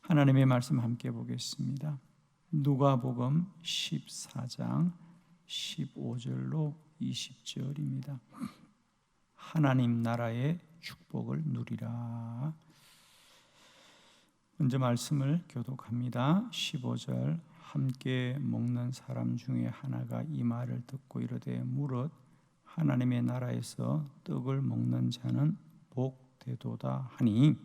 하나님의 말씀 함께 보겠습니다. 누가복음 14장 15절로 20절입니다. 하나님 나라의 축복을 누리라. 먼저 말씀을 교독합니다. 15절 함께 먹는 사람 중에 하나가 이 말을 듣고 이르되 무릇 하나님의 나라에서 떡을 먹는 자는 복되도다 하니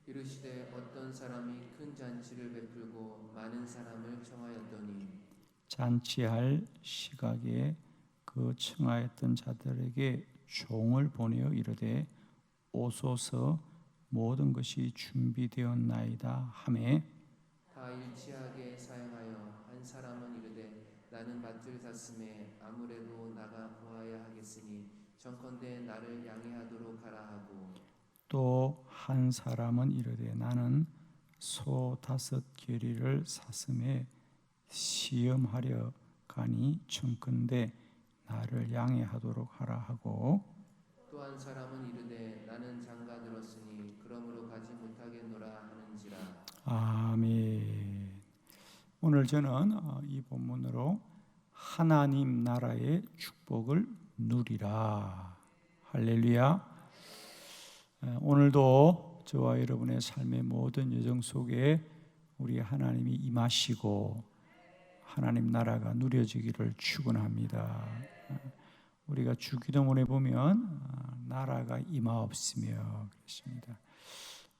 이르시되 어떤 사람이 큰 잔치를 베풀고 많은 사람을 청하였더니 잔치할 시각에 그 청하였던 자들에게 종을 보내어 이르되 오소서 모든 것이 준비되었나이다 하매 다 일치하게 사양하여 한 사람은 이르되 나는 밭을 샀음에 아무래도 나가 보아야 하겠으니 정컨대 나를 양해하도록 하라 하고 또 한 사람은 이르되 나는 소 5 샀음에 시험하려 가니 청컨대 나를 양해하도록 하라 하고 또 한 사람은 이르되 나는 장가 들었으니 그러므로 가지 못하겠노라 하는지라. 아멘. 오늘 저는 이 본문으로 하나님 나라의 축복을 누리라. 할렐루야. 오늘도 저와 여러분의 삶의 모든 여정 속에 우리 하나님이 임하시고 하나님 나라가 누려지기를 축원합니다. 우리가 주기도문에 보면 나라가 임하옵시며 그렇습니다.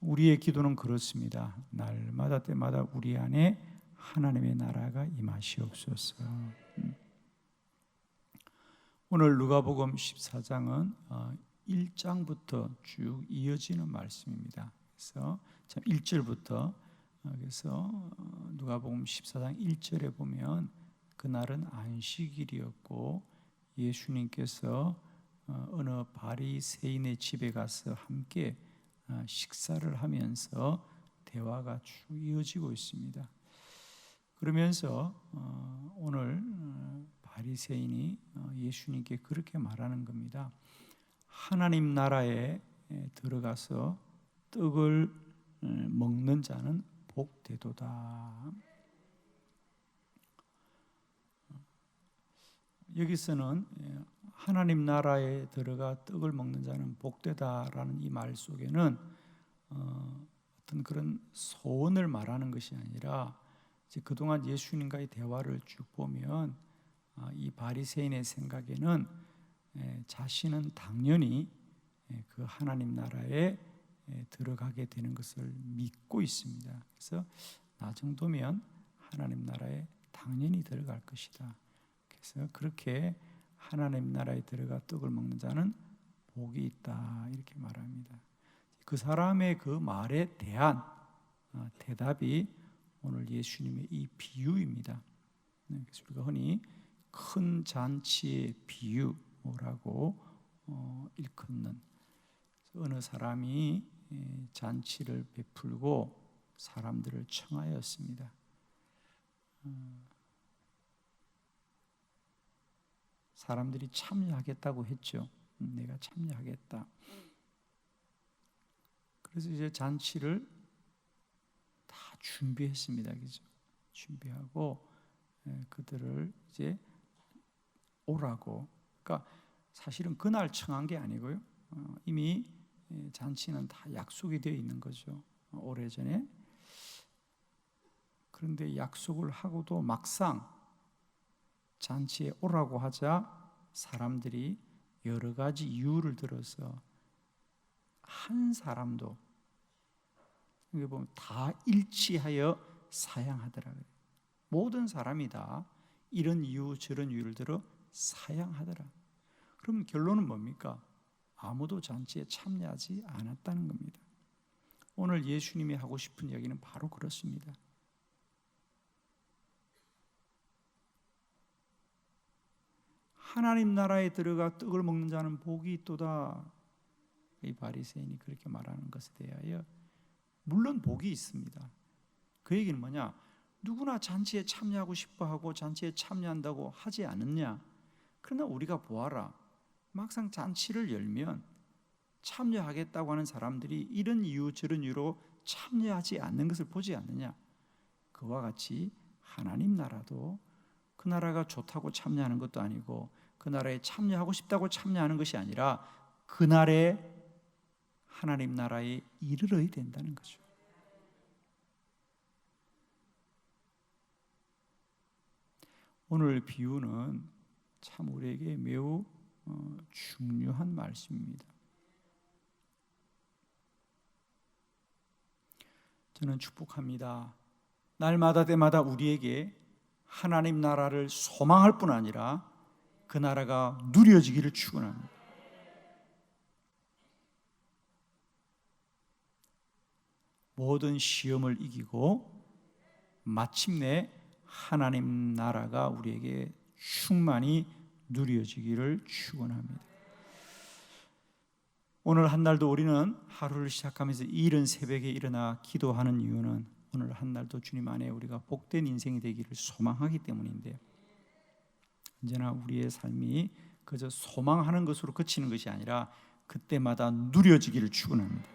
우리의 기도는 그렇습니다. 날마다 때마다 우리 안에 하나님의 나라가 임하시옵소서. 오늘 누가복음 14장은 1장부터 쭉 이어지는 말씀입니다. 그래서 1절부터 그래서 누가복음 14장 1절에 보면 그날은 안식일이었고 예수님께서 어느 바리새인의 집에 가서 함께 식사를 하면서 대화가 쭉 이어지고 있습니다. 그러면서 오늘 바리새인이 예수님께 그렇게 말하는 겁니다. 하나님 나라에 들어가서 떡을 먹는 자는 복되도다. 여기서는 하나님 나라에 들어가 떡을 먹는 자는 복되다라는 이 말 속에는 어떤 그런 소원을 말하는 것이 아니라 그동안 예수님과의 대화를 쭉 보면 이 바리새인의 생각에는 자신은 당연히 그 하나님 나라에 들어가게 되는 것을 믿고 있습니다. 그래서 나 정도면 하나님 나라에 당연히 들어갈 것이다. 그래서 그렇게 하나님 나라에 들어가 떡을 먹는 자는 복이 있다 이렇게 말합니다. 그 사람의 그 말에 대한 대답이 오늘 예수님의 이 비유입니다. 그래서 우리가 흔히 큰 잔치의 비유라고 일컫는 어느 사람이 잔치를 베풀고 사람들을 청하였습니다. 사람들이 참여하겠다고 했죠. 내가 참여하겠다. 그래서 이제 잔치를 다 준비했습니다. 그죠? 준비하고 그들을 이제 오라고. 그러니까 사실은 그날 청한 게 아니고요. 이미 잔치는 다 약속이 되어 있는 거죠. 오래전에. 그런데 약속을 하고도 막상 잔치에 오라고 하자 사람들이 여러 가지 이유를 들어서 한 사람도 여기 보면 다 일치하여 사양하더라고요. 모든 사람이 다 이런 이유 저런 이유를 들어 사양하더라. 그럼 결론은 뭡니까? 아무도 잔치에 참여하지 않았다는 겁니다. 오늘 예수님이 하고 싶은 이야기는 바로 그렇습니다. 하나님 나라에 들어가 떡을 먹는 자는 복이 있도다. 이 바리새인이 그렇게 말하는 것에 대하여 물론 복이 있습니다. 그 얘기는 뭐냐? 누구나 잔치에 참여하고 싶어하고 잔치에 참여한다고 하지 않느냐? 그러나 우리가 보아라. 막상 잔치를 열면 참여하겠다고 하는 사람들이 이런 이유 저런 이유로 참여하지 않는 것을 보지 않느냐? 그와 같이 하나님 나라도 그 나라가 좋다고 참여하는 것도 아니고 그 나라에 참여하고 싶다고 참여하는 것이 아니라 그날에 하나님 나라에 이르러야 된다는 거죠. 오늘 비유는 참 우리에게 매우 중요한 말씀입니다. 저는 축복합니다. 날마다 때마다 우리에게 하나님 나라를 소망할 뿐 아니라 그 나라가 누려지기를 축원합니다. 모든 시험을 이기고 마침내 하나님 나라가 우리에게 충만히 누려지기를 축원합니다. 오늘 한 날도 우리는 하루를 시작하면서 이른 새벽에 일어나 기도하는 이유는 오늘 한 날도 주님 안에 우리가 복된 인생이 되기를 소망하기 때문인데, 언제나 우리의 삶이 그저 소망하는 것으로 그치는 것이 아니라 그때마다 누려지기를 축원합니다.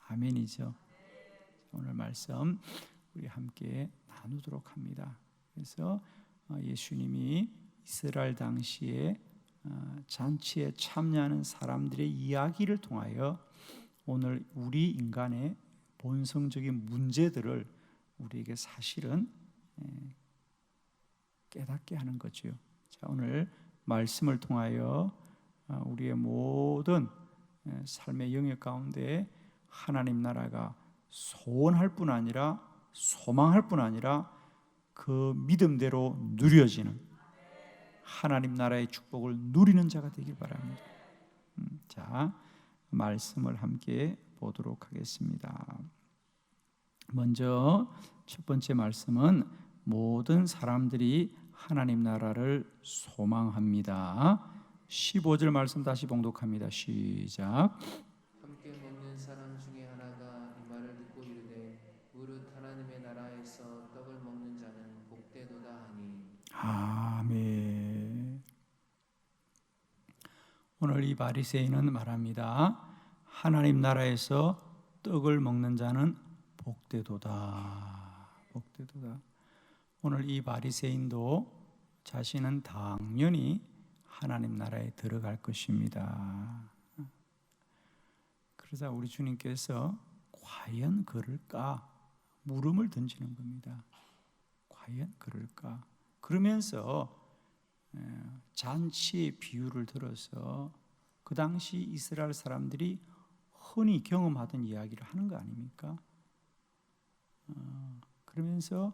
아멘이죠. 오늘 말씀 우리 함께 나누도록 합니다. 그래서 예수님이 이스라엘 당시에 잔치에 참여하는 사람들의 이야기를 통하여 오늘 우리 인간의 본성적인 문제들을 우리에게 사실은 깨닫게 하는 거죠. 자, 오늘 말씀을 통하여 우리의 모든 삶의 영역 가운데 하나님 나라가 소원할 뿐 아니라 소망할 뿐 아니라 그 믿음대로 누려지는 하나님 나라의 축복을 누리는 자가 되길 바랍니다. 자, 말씀을 함께 보도록 하겠습니다. 먼저 첫 번째 말씀은 모든 사람들이 하나님 나라를 소망합니다. 15절 말씀 다시 봉독합니다. 시작. 함께 먹는 사람 중에 하나가 이 말을 듣고 이르되 무릇 하나님의 나라에서 떡을 먹는 자는 복되도다 하니. 아멘. 오늘 이 바리새인은 말합니다. 하나님 나라에서 떡을 먹는 자는 복되도다. 복되도다. 오늘 이 바리새인도 자신은 당연히 하나님 나라에 들어갈 것입니다. 그러자 우리 주님께서 과연 그럴까? 물음을 던지는 겁니다. 과연 그럴까? 그러면서 잔치의 비유를 들어서 그 당시 이스라엘 사람들이 흔히 경험하던 이야기를 하는 거 아닙니까? 그러면서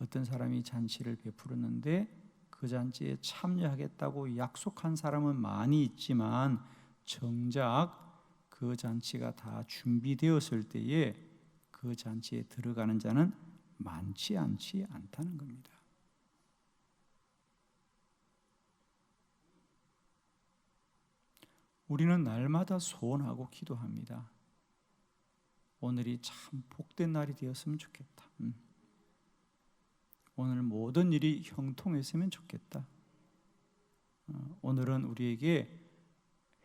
어떤 사람이 잔치를 베풀었는데 그 잔치에 참여하겠다고 약속한 사람은 많이 있지만 정작 그 잔치가 다 준비되었을 때에 그 잔치에 들어가는 자는 많지 않다는 겁니다. 우리는 날마다 소원하고 기도합니다. 오늘이 참 복된 날이 되었으면 좋겠다. 오늘 모든 일이 형통했으면 좋겠다. 오늘은 우리에게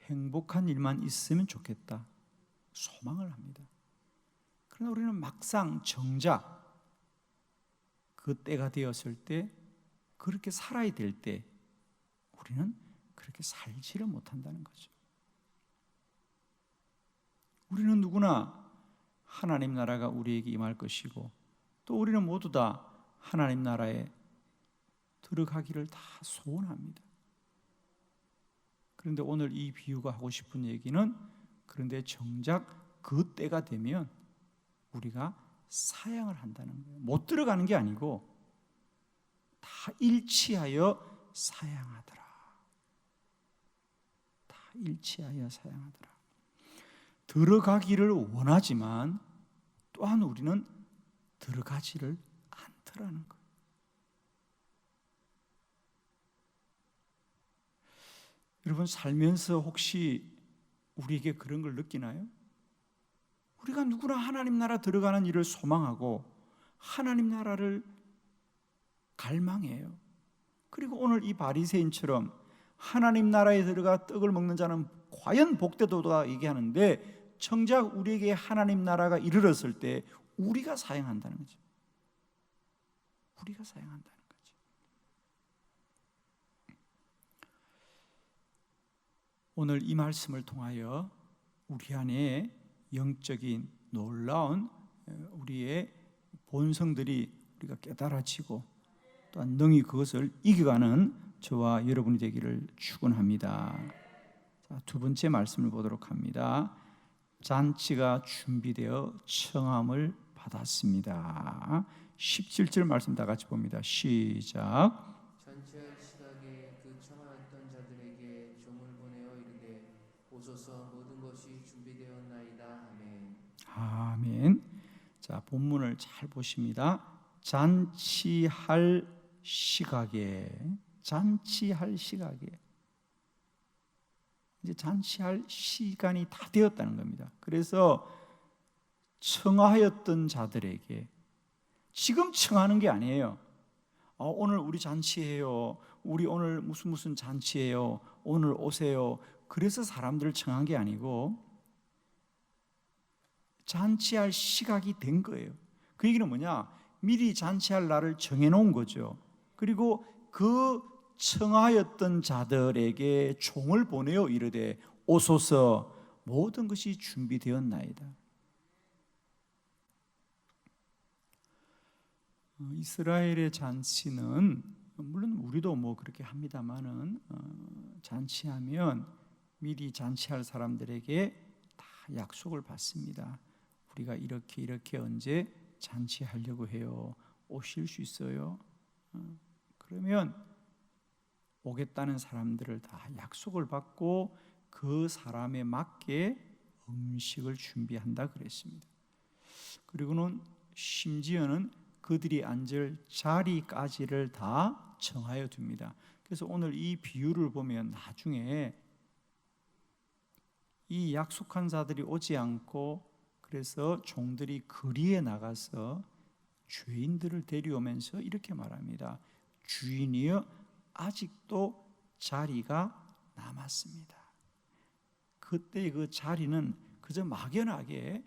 행복한 일만 있으면 좋겠다. 소망을 합니다. 그러나 우리는 막상 정작 그 때가 되었을 때, 그렇게 살아야 될 때 우리는 그렇게 살지를 못한다는 거죠. 우리는 누구나 하나님 나라가 우리에게 임할 것이고 또 우리는 모두 다 하나님 나라에 들어가기를 다 소원합니다. 그런데 오늘 이 비유가 하고 싶은 얘기는, 그런데 정작 그 때가 되면 우리가 사양을 한다는 거예요. 못 들어가는 게 아니고 다 일치하여 사양하더라. 다 일치하여 사양하더라. 들어가기를 원하지만 또한 우리는 들어가지를 않더라는 거예요. 여러분, 살면서 혹시 우리에게 그런 걸 느끼나요? 우리가 누구나 하나님 나라 들어가는 일을 소망하고 하나님 나라를 갈망해요. 그리고 오늘 이 바리새인처럼 하나님 나라에 들어가 떡을 먹는 자는 과연 복되도다 얘기하는데 정작 우리에게 하나님 나라가 이르렀을 때 우리가 사용한다는 거죠. 우리가 사용한다는 거죠. 오늘 이 말씀을 통하여 우리 안에 영적인 놀라운 우리의 본성들이 우리가 깨달아지고 또한 능히 그것을 이겨가는 저와 여러분이 되기를 축원합니다. 자, 두 번째 말씀을 보도록 합니다. 잔치가 준비되어 청함을 받았습니다. 17절 말씀 다 같이 봅니다. 시작. 잔치할 시각에 그 청하였던 자들에게 종을 보내어 이르되 오소서 모든 것이 준비되었나이다. 아멘. 아멘. 자, 본문을 잘 보십니다. 잔치할 시각에 이제 잔치할 시간이 다 되었다는 겁니다. 그래서 청하였던 자들에게, 지금 청하는 게 아니에요. 오늘 우리 잔치해요. 우리 오늘 무슨 잔치해요. 오늘 오세요. 그래서 사람들을 청한 게 아니고 잔치할 시각이 된 거예요. 그 얘기는 뭐냐? 미리 잔치할 날을 정해놓은 거죠. 그리고 그 청하였던 자들에게 종을 보내어 이르되 오소서 모든 것이 준비되었나이다. 이스라엘의 잔치는 물론 우리도 뭐 그렇게 합니다만은 잔치하면 미리 잔치할 사람들에게 다 약속을 받습니다. 우리가 이렇게 언제 잔치하려고 해요. 오실 수 있어요? 그러면 오겠다는 사람들을 다 약속을 받고 그 사람에 맞게 음식을 준비한다 그랬습니다. 그리고는 심지어는 그들이 앉을 자리까지를 다 정하여 둡니다. 그래서 오늘 이 비유를 보면 나중에 이 약속한 자들이 오지 않고 그래서 종들이 거리에 나가서 죄인들을 데려오면서 이렇게 말합니다. 주인이여 아직도 자리가 남았습니다. 그때 그 자리는 그저 막연하게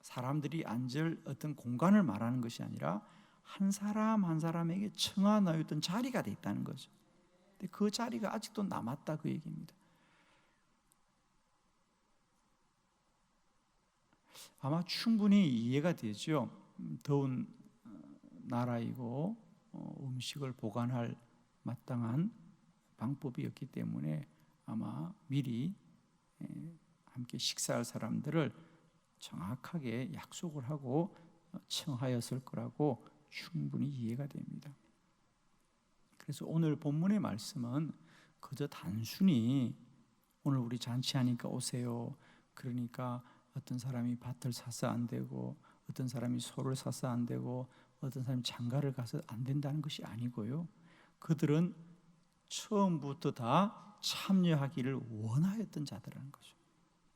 사람들이 앉을 어떤 공간을 말하는 것이 아니라 한 사람 한 사람에게 청하였던 자리가 돼 있다는 거죠. 근데 그 자리가 아직도 남았다 그 얘기입니다. 아마 충분히 이해가 되죠. 더운 나라이고 음식을 보관할 마땅한 방법이었기 때문에 아마 미리 함께 식사할 사람들을 정확하게 약속을 하고 청하였을 거라고 충분히 이해가 됩니다. 그래서 오늘 본문의 말씀은 그저 단순히 오늘 우리 잔치하니까 오세요. 그러니까 어떤 사람이 밭을 사서 안 되고 어떤 사람이 소를 사서 안 되고 어떤 사람이 장가를 가서 안 된다는 것이 아니고요. 그들은 처음부터 다 참여하기를 원하였던 자들이라는 거죠.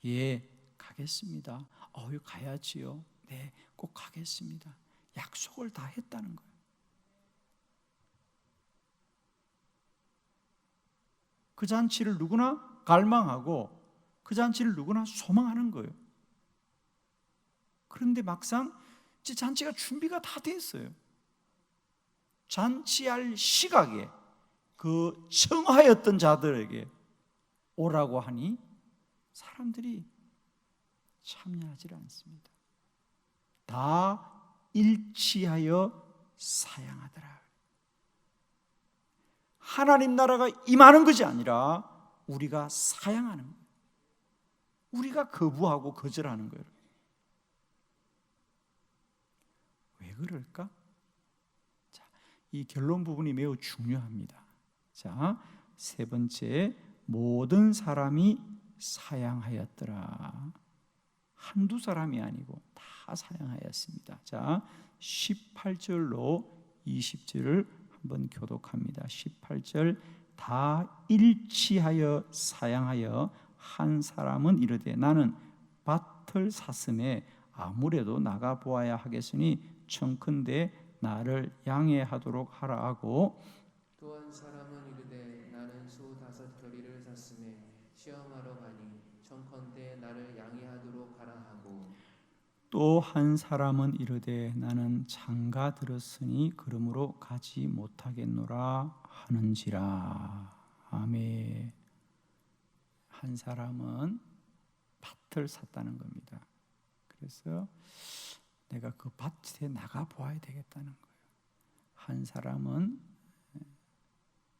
예, 가겠습니다. 가야지요. 네, 꼭 가겠습니다. 약속을 다 했다는 거예요. 그 잔치를 누구나 갈망하고 그 잔치를 누구나 소망하는 거예요. 그런데 막상 이제 잔치가 준비가 다 됐어요. 잔치할 시각에 그 청하였던 자들에게 오라고 하니 사람들이 참여하지 않습니다. 다 일치하여 사양하더라. 하나님 나라가 임하는 것이 아니라 우리가 사양하는 거예요. 우리가 거부하고 거절하는 거예요. 왜 그럴까? 자, 이 결론 부분이 매우 중요합니다. 자, 세 번째, 모든 사람이 사양하였더라. 한두 사람이 아니고 다 사양하였습니다. 자, 18절로 20절을 한번 교독합니다. 18절, 다 일치하여 사양하여 한 사람은 이르되 나는 밭을 샀음에 아무래도 나가 보아야 하겠으니 청컨대 나를 양해하도록 하라 하고 또 한 사람은 이르되 나는 시험하러 가니 청컨대 나를 양해하도록 하라 하고 또 한 사람은 이르되 나는 장가 들었으니 그러므로 가지 못하겠노라 하는지라. 아멘. 한 사람은 밭을 샀다는 겁니다. 그래서 내가 그 밭에 나가 보아야 되겠다는 거예요. 한 사람은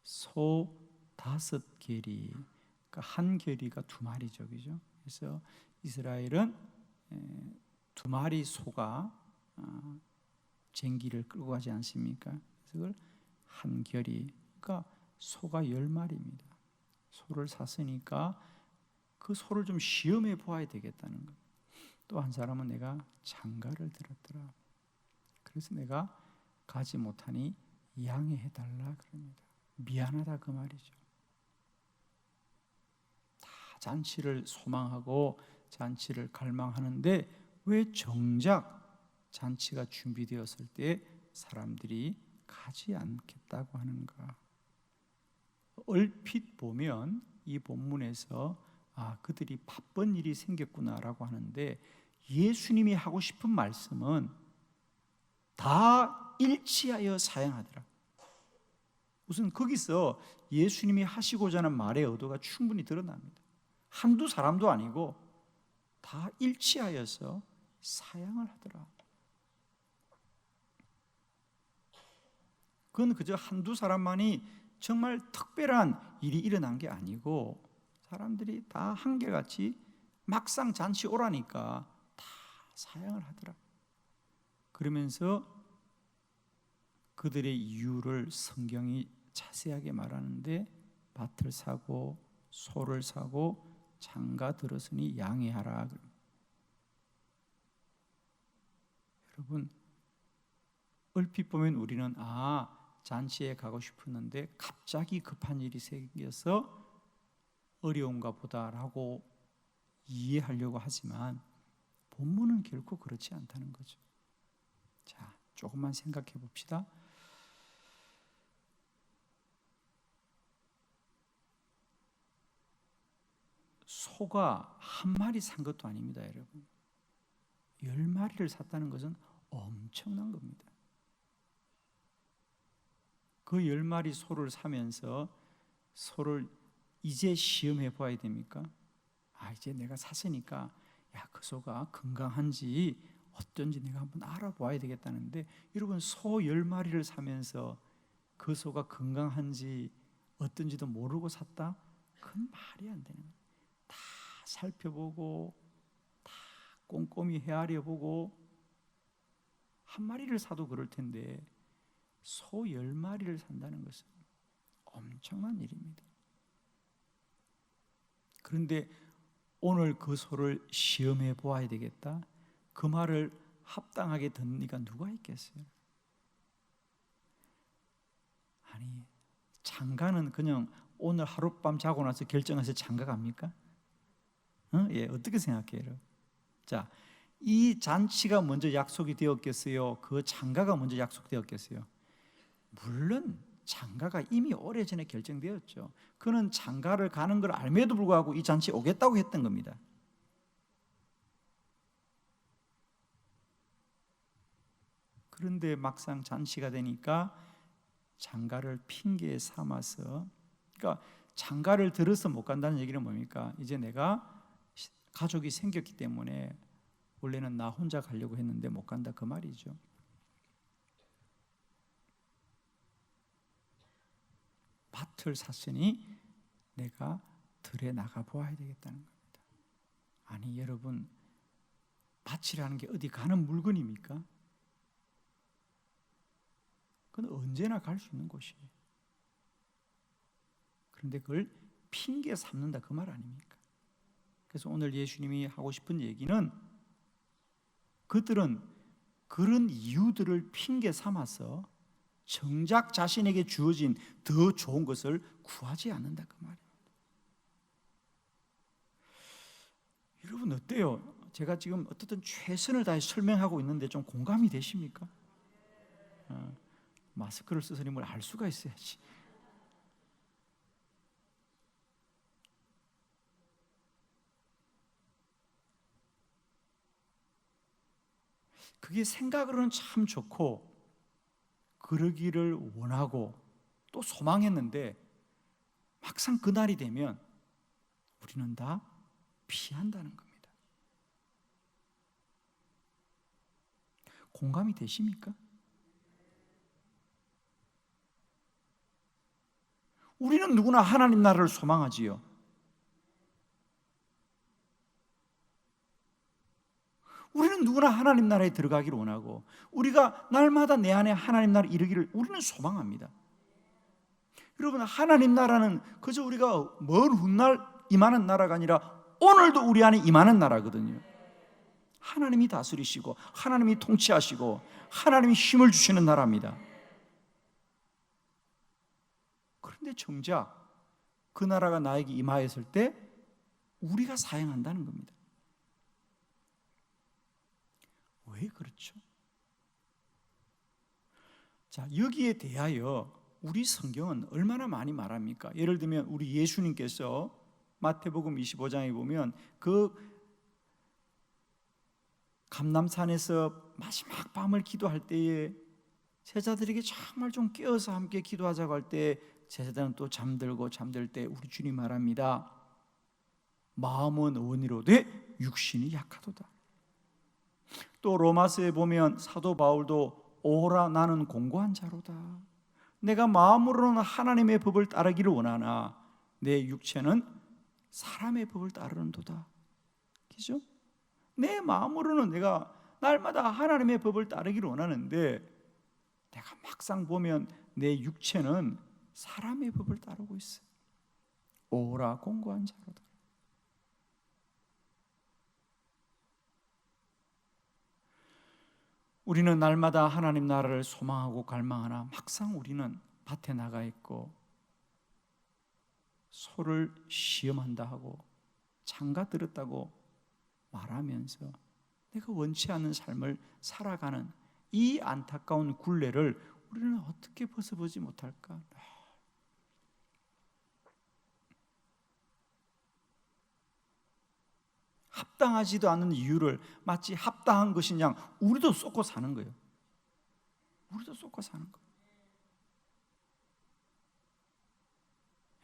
소 5계리, 그러니까 한 계리가 2마리죠, 그죠? 그래서 이스라엘은 2마리 소가 쟁기를 끌고 가지 않습니까? 그래서 그걸 한 결이, 그러니까 소가 10마리입니다. 소를 샀으니까 그 소를 좀 시험해 보아야 되겠다는 것. 또 한 사람은 내가 장가를 들었더라. 그래서 내가 가지 못하니 양해해 달라 그럽니다. 미안하다 그 말이죠. 다 잔치를 소망하고 잔치를 갈망하는데 왜 정작 잔치가 준비되었을 때 사람들이 가지 않겠다고 하는가? 얼핏 보면 이 본문에서 그들이 바쁜 일이 생겼구나라고 하는데 예수님이 하고 싶은 말씀은 다 일치하여 사양하더라. 우선 거기서 예수님이 하시고자 하는 말의 의도가 충분히 드러납니다. 한두 사람도 아니고 다 일치하여서 사양을 하더라. 그건 그저 한두 사람만이 정말 특별한 일이 일어난 게 아니고 사람들이 다 한결같이 막상 잔치 오라니까 다 사양을 하더라. 그러면서 그들의 이유를 성경이 자세하게 말하는데 밭을 사고 소를 사고 장가 들었으니 양해하라. 여러분, 얼핏 보면 우리는 잔치에 가고 싶었는데 갑자기 급한 일이 생겨서 어려운가 보다라고 이해하려고 하지만 본문은 결코 그렇지 않다는 거죠. 자, 조금만 생각해 봅시다. 소가 한 마리 산 것도 아닙니다, 여러분. 10마리를 샀다는 것은 엄청난 겁니다. 그 10마리 소를 사면서 소를 이제 시험해 봐야 됩니까? 이제 내가 샀으니까 그 소가 건강한지 어떤지 내가 한번 알아봐야 되겠다는데, 여러분, 소 10마리를 사면서 그 소가 건강한지 어떤지도 모르고 샀다? 그건 말이 안 되는 거예요. 다 살펴보고 다 꼼꼼히 헤아려보고, 한 마리를 사도 그럴 텐데 소 10마리를 산다는 것은 엄청난 일입니다. 그런데 오늘 그 소를 시험해 보아야 되겠다, 그 말을 합당하게 듣는 이가 누가 있겠어요? 아니, 장가는 그냥 오늘 하룻밤 자고 나서 결정해서 장가 갑니까? 어떻게 생각해요? 자, 이 잔치가 먼저 약속이 되었겠어요? 그 장가가 먼저 약속되었겠어요? 물론 장가가 이미 오래전에 결정되었죠. 그는 장가를 가는 걸 알매도 불구하고 이 잔치에 오겠다고 했던 겁니다. 그런데 막상 잔치가 되니까 장가를 핑계 삼아서, 그러니까 장가를 들어서 못 간다는 얘기는 뭡니까? 이제 내가 가족이 생겼기 때문에 원래는 나 혼자 가려고 했는데 못 간다, 그 말이죠. 밭을 샀으니 내가 들에 나가 보아야 되겠다는 겁니다. 아니, 여러분, 밭이라는 게 어디 가는 물건입니까? 그건 언제나 갈 수 있는 곳이에요. 그런데 그걸 핑계 삼는다, 그 말 아닙니까? 그래서 오늘 예수님이 하고 싶은 얘기는, 그들은 그런 이유들을 핑계 삼아서 정작 자신에게 주어진 더 좋은 것을 구하지 않는다, 그 말입니다. 여러분, 어때요? 제가 지금 어떻든 최선을 다해 설명하고 있는데 좀 공감이 되십니까? 마스크를 쓰서니 뭘 알 수가 있어야지. 그게 생각으로는 참 좋고 그러기를 원하고 또 소망했는데 막상 그날이 되면 우리는 다 피한다는 겁니다. 공감이 되십니까? 우리는 누구나 하나님 나라를 소망하지요. 우리는 누구나 하나님 나라에 들어가기를 원하고 우리가 날마다 내 안에 하나님 나라에 이르기를 우리는 소망합니다. 여러분, 하나님 나라는 그저 우리가 먼 훗날 임하는 나라가 아니라 오늘도 우리 안에 임하는 나라거든요. 하나님이 다스리시고 하나님이 통치하시고 하나님이 힘을 주시는 나라입니다. 그런데 정작 그 나라가 나에게 임하였을 때 우리가 사행한다는 겁니다. 왜 그렇죠? 자, 여기에 대하여 우리 성경은 얼마나 많이 말합니까? 예를 들면 우리 예수님께서 마태복음 25장에 보면 그 감람산에서 마지막 밤을 기도할 때에 제자들에게 정말 좀 깨어서 함께 기도하자고 할 때 제자들은 또 잠들 때 우리 주님 말합니다. 마음은 원이로되 육신이 약하도다. 또 로마서에 보면 사도 바울도 오라 나는 공고한 자로다. 내가 마음으로는 하나님의 법을 따르기를 원하나 내 육체는 사람의 법을 따르는도다. 그죠? 내 마음으로는 내가 날마다 하나님의 법을 따르기를 원하는데 내가 막상 보면 내 육체는 사람의 법을 따르고 있어요. 오라 공고한 자로다. 우리는 날마다 하나님 나라를 소망하고 갈망하나 막상 우리는 밭에 나가 있고 소를 시험한다 하고 장가 들었다고 말하면서 내가 원치 않는 삶을 살아가는 이 안타까운 굴레를 우리는 어떻게 벗어보지 못할까? 합당하지도 않은 이유를 마치 합당한 것인 양 우리도 쏟고 사는 거예요. 우리도 쏟고 사는 거예요.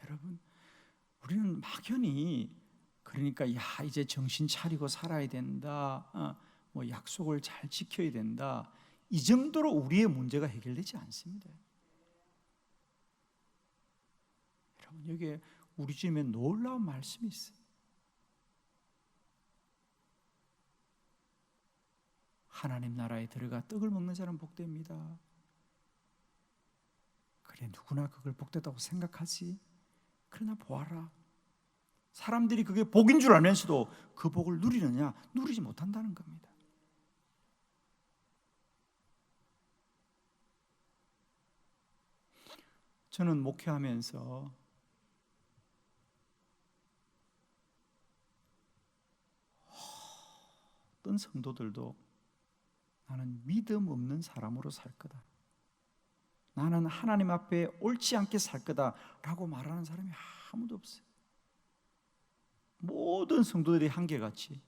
여러분, 우리는 막연히 그러니까 이제 정신 차리고 살아야 된다. 뭐 약속을 잘 지켜야 된다. 이 정도로 우리의 문제가 해결되지 않습니다. 여러분, 여기에 우리 주님의 놀라운 말씀이 있어요. 하나님 나라에 들어가 떡을 먹는 사람 복됩니다. 그래, 누구나 그걸 복되다고 생각하지. 그러나 보아라, 사람들이 그게 복인 줄 알면서도 그 복을 누리느냐? 누리지 못한다는 겁니다. 저는 목회하면서 어떤 성도들도 나는 믿음 없는 사람으로 살 거다, 나는 하나님 앞에 옳지 않게 살 거다라고 말하는 사람이 아무도 없어요. 모든 성도들이 한결같이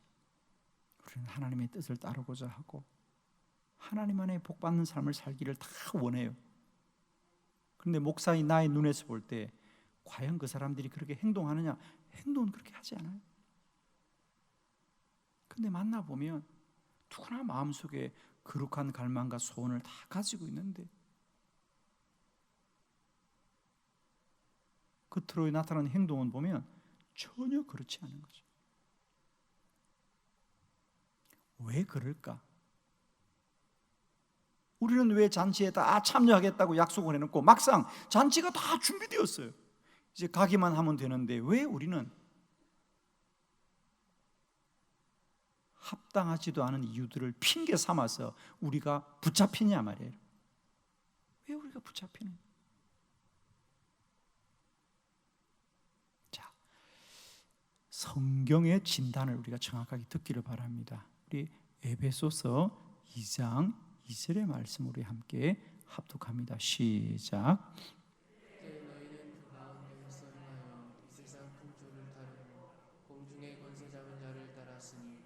우리는 하나님의 뜻을 따르고자 하고 하나님 안에 복받는 삶을 살기를 다 원해요. 그런데 목사인 나의 눈에서 볼 때 과연 그 사람들이 그렇게 행동하느냐? 행동은 그렇게 하지 않아요. 근데 만나보면 누구나 마음속에 거룩한 갈망과 소원을 다 가지고 있는데 겉으로 나타나는 행동은 보면 전혀 그렇지 않은 거죠. 왜 그럴까? 우리는 왜 잔치에 다 참여하겠다고 약속을 해놓고 막상 잔치가 다 준비되었어요. 이제 가기만 하면 되는데 왜 우리는 합당하지도 않은 이유들을 핑계 삼아서 우리가 붙잡히냐 말이에요. 왜 우리가 붙잡히는? 자, 성경의 진단을 우리가 정확하게 듣기를 바랍니다. 우리 에베소서 2장 2절의 말씀 우리 함께 합독합니다. 시작. 너희는 그 가운데서 썰매하여 이 세상 풍조를 따르고 공중의 권세 잡은 자를 따랐으니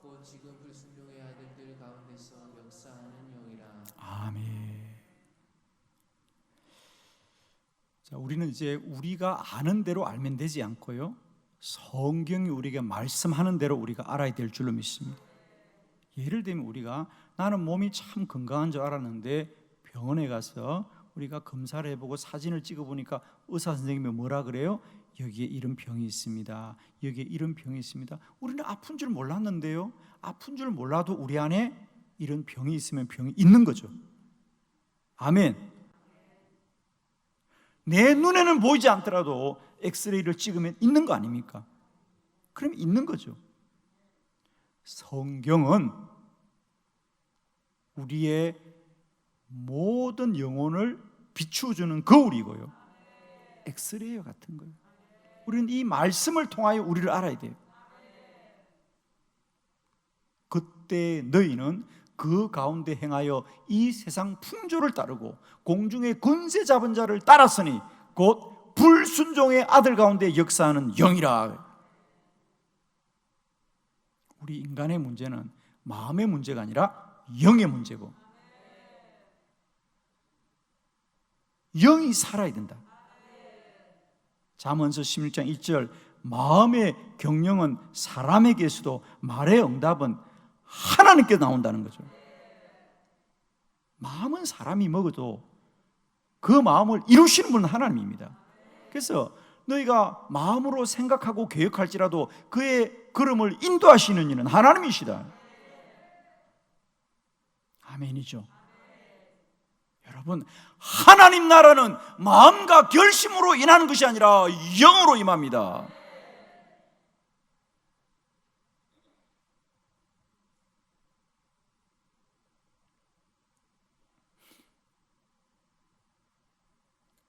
곧 지금 불순종의 아들들 가운데서 역사하는 영이라. 아멘. 자, 우리는 이제 우리가 아는 대로 알면 되지 않고요, 성경이 우리에게 말씀하는 대로 우리가 알아야 될 줄로 믿습니다. 예를 들면 우리가 나는 몸이 참 건강한 줄 알았는데 병원에 가서 우리가 검사를 해보고 사진을 찍어보니까 의사 선생님이 뭐라 그래요? 여기에 이런 병이 있습니다. 여기에 이런 병이 있습니다. 우리는 아픈 줄 몰랐는데요, 아픈 줄 몰라도 우리 안에 이런 병이 있으면 병이 있는 거죠. 아멘. 내 눈에는 보이지 않더라도 엑스레이를 찍으면 있는 거 아닙니까? 그럼 있는 거죠. 성경은 우리의 모든 영혼을 비추어주는 거울이고요, 엑스레이 같은 거예요. 우리는 이 말씀을 통하여 우리를 알아야 돼요. 그때 너희는 그 가운데 행하여 이 세상 풍조를 따르고 공중의 권세 잡은 자를 따랐으니 곧 불순종의 아들 가운데 역사하는 영이라. 우리 인간의 문제는 마음의 문제가 아니라 영의 문제고, 영이 살아야 된다. 잠언서 16장 1절, 마음의 경영은 사람에게서도 말의 응답은 하나님께 나온다는 거죠. 마음은 사람이 먹어도 그 마음을 이루시는 분은 하나님입니다. 그래서 너희가 마음으로 생각하고 계획할지라도 그의 걸음을 인도하시는 이는 하나님이시다. 아멘이죠. 여러분, 하나님 나라는 마음과 결심으로 인하는 것이 아니라 영으로 임합니다.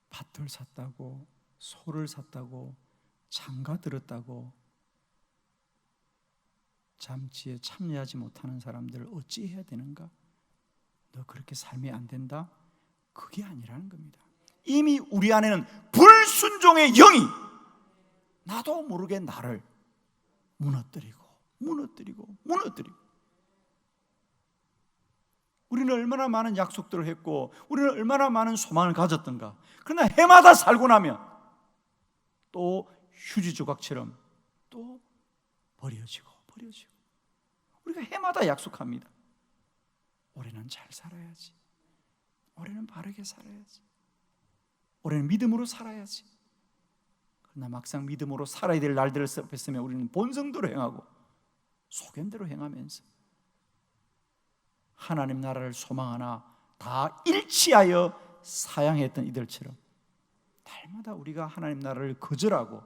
밭을 샀다고, 소를 샀다고, 장가 들었다고 잠시에 참여하지 못하는 사람들을 어찌 해야 되는가? 너 그렇게 살면 안 된다? 그게 아니라는 겁니다. 이미 우리 안에는 불순종의 영이 나도 모르게 나를 무너뜨리고 우리는 얼마나 많은 약속들을 했고 우리는 얼마나 많은 소망을 가졌던가. 그러나 해마다 살고 나면 또 휴지 조각처럼 또 버려지고 우리가 해마다 약속합니다. 올해는 잘 살아야지, 올해는 바르게 살아야지, 올해는 믿음으로 살아야지. 그러나 막상 믿음으로 살아야 될 날들을 뺐으면 우리는 본성대로 행하고 소견대로 행하면서 하나님 나라를 소망하나 다 일치하여 사양했던 이들처럼 날마다 우리가 하나님 나라를 거절하고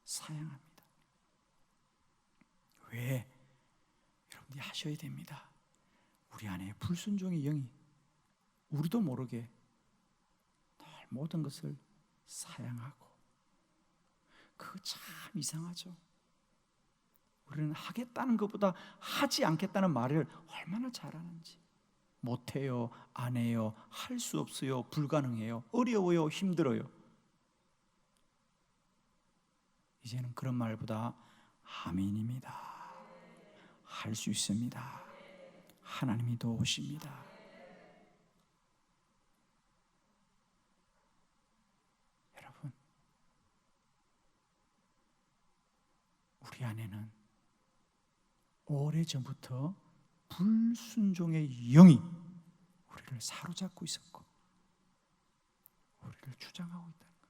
사양합니다. 왜? 여러분들이 하셔야 됩니다. 우리 안에 불순종의 영이 우리도 모르게 늘 모든 것을 사양하고, 그거 참 이상하죠. 우리는 하겠다는 것보다 하지 않겠다는 말을 얼마나 잘하는지. 못해요, 안 해요, 할 수 없어요, 불가능해요, 어려워요, 힘들어요. 이제는 그런 말보다 아멘입니다. 할 수 있습니다. 하나님이 도우십니다. 여러분, 우리 안에는 오래전부터 불순종의 영이 우리를 사로잡고 있었고 우리를 주장하고 있다는 것.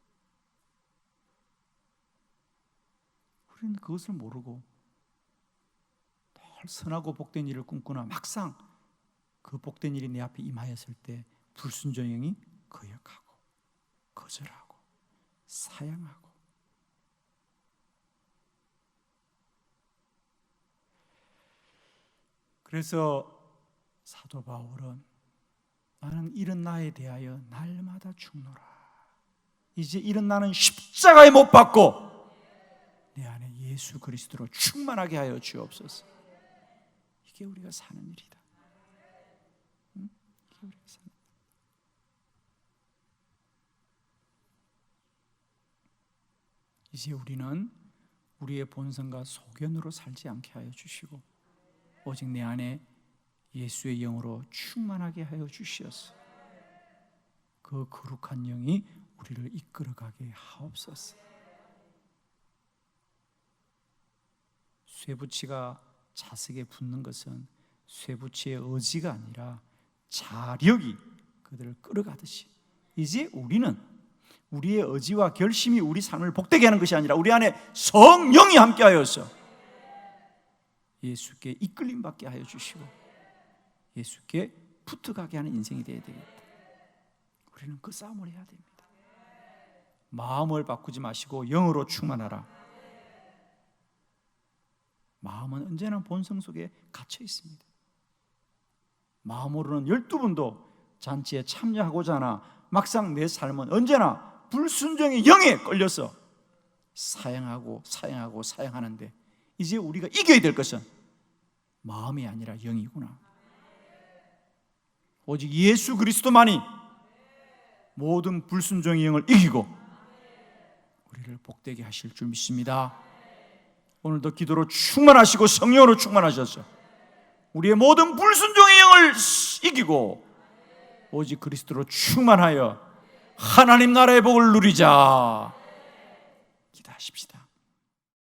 우리는 그것을 모르고 늘 선하고 복된 일을 꿈꾸나 막상 그 복된 일이 내 앞에 임하였을 때 불순종의 영이 거역하고 거절하고 사양하고. 그래서 사도 바울은 나는 이런 나에 대하여 날마다 죽노라. 이제 이런 나는 십자가에 못 박고 내 안에 예수 그리스도로 충만하게 하여 주옵소서. 이게 우리가 사는 일이다. 응? 이게 우리가 사는 일이다. 이제 우리는 우리의 본성과 소견으로 살지 않게 하여 주시고 오직 내 안에 예수의 영으로 충만하게 하여 주시옵소서. 그 거룩한 영이 우리를 이끌어가게 하옵소서. 쇠붙이가 자석에 붙는 것은 쇠붙이의 의지가 아니라 자력이 그들을 끌어가듯이 이제 우리는 우리의 의지와 결심이 우리 삶을 복되게 하는 것이 아니라 우리 안에 성령이 함께하여서 예수께 이끌림 받게 하여 주시고 예수께 붙어가게 하는 인생이 되어야 되겠다. 우리는 그 싸움을 해야 됩니다. 마음을 바꾸지 마시고 영으로 충만하라. 마음은 언제나 본성 속에 갇혀 있습니다. 마음으로는 12번도 잔치에 참여하고자 하나 막상 내 삶은 언제나 불순종의 영에 걸려서 사양하는데 이제 우리가 이겨야 될 것은 마음이 아니라 영이구나. 오직 예수 그리스도만이 모든 불순종의 영을 이기고 우리를 복되게 하실 줄 믿습니다. 오늘도 기도로 충만하시고 성령으로 충만하셔서 우리의 모든 불순종의 영을 이기고 오직 그리스도로 충만하여 하나님 나라의 복을 누리자. 기도하십시다.